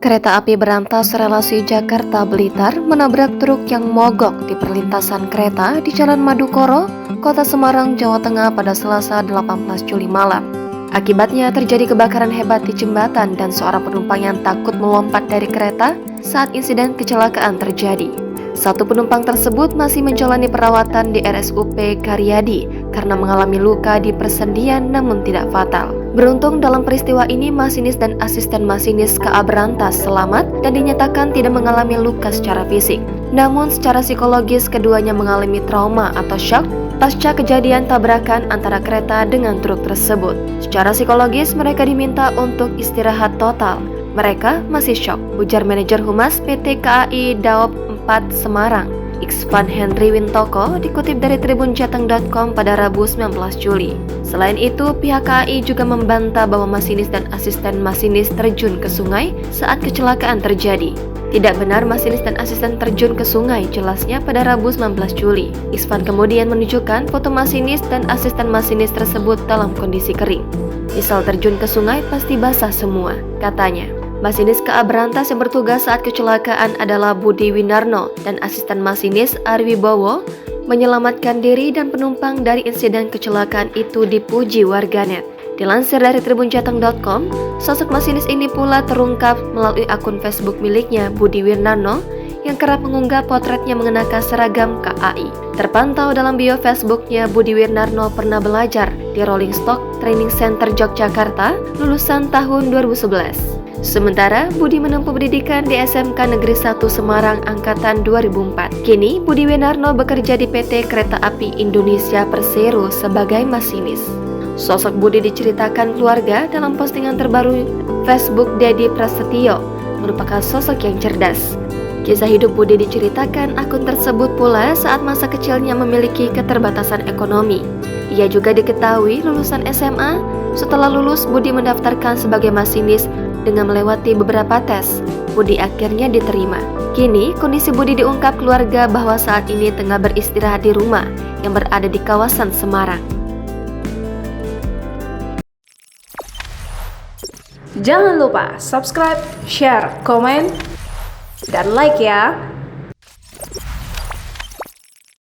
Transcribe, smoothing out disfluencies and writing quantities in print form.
Kereta api berantas relasi Jakarta-Blitar menabrak truk yang mogok di perlintasan kereta di Jalan Madukoro, Kota Semarang, Jawa Tengah pada Selasa 18 Juli malam. Akibatnya terjadi kebakaran hebat di jembatan dan seorang penumpang yang takut melompat dari kereta saat insiden kecelakaan terjadi. Satu penumpang tersebut masih menjalani perawatan di RSUP Karyadi karena mengalami luka di persendian namun tidak fatal. Beruntung dalam peristiwa ini masinis dan asisten masinis KA Berantas selamat dan dinyatakan tidak mengalami luka secara fisik. Namun secara psikologis keduanya mengalami trauma atau shock pasca kejadian tabrakan antara kereta dengan truk tersebut. Secara psikologis mereka diminta untuk istirahat total. Mereka masih shock, ujar manajer humas PT KAI Daop 4 Semarang, Iksvan Henry Wintoko, dikutip dari tribunjateng.com pada Rabu 19 Juli. Selain itu, pihak KAI juga membantah bahwa masinis dan asisten masinis terjun ke sungai saat kecelakaan terjadi. Tidak benar masinis dan asisten terjun ke sungai, jelasnya pada Rabu 19 Juli. Iksvan kemudian menunjukkan foto masinis dan asisten masinis tersebut dalam kondisi kering. Misal terjun ke sungai pasti basah semua, katanya. Masinis KA Berantas yang bertugas saat kecelakaan adalah Budi Winarno dan asisten masinis Arwi Bowo menyelamatkan diri dan penumpang dari insiden kecelakaan itu dipuji warganet. Dilansir dari tribunjateng.com, sosok masinis ini pula terungkap melalui akun Facebook miliknya Budi Winarno yang kerap mengunggah potretnya mengenakan seragam KAI. Terpantau dalam bio Facebooknya, Budi Winarno pernah belajar di Rolling Stock Training Center Yogyakarta, lulusan tahun 2011. Sementara Budi menempuh pendidikan di SMK Negeri 1 Semarang angkatan 2004. Kini Budi Winarno bekerja di PT Kereta Api Indonesia Persero sebagai masinis. Sosok Budi diceritakan keluarga dalam postingan terbaru Facebook Dedi Prasetyo merupakan sosok yang cerdas. Kisah hidup Budi diceritakan akun tersebut pula saat masa kecilnya memiliki keterbatasan ekonomi. Ia juga diketahui lulusan SMA. Setelah lulus, Budi mendaftarkan sebagai masinis dengan melewati beberapa tes. Budi akhirnya diterima. Kini, kondisi Budi diungkap keluarga bahwa saat ini tengah beristirahat di rumah yang berada di kawasan Semarang. Jangan lupa subscribe, share, komen, dan like ya!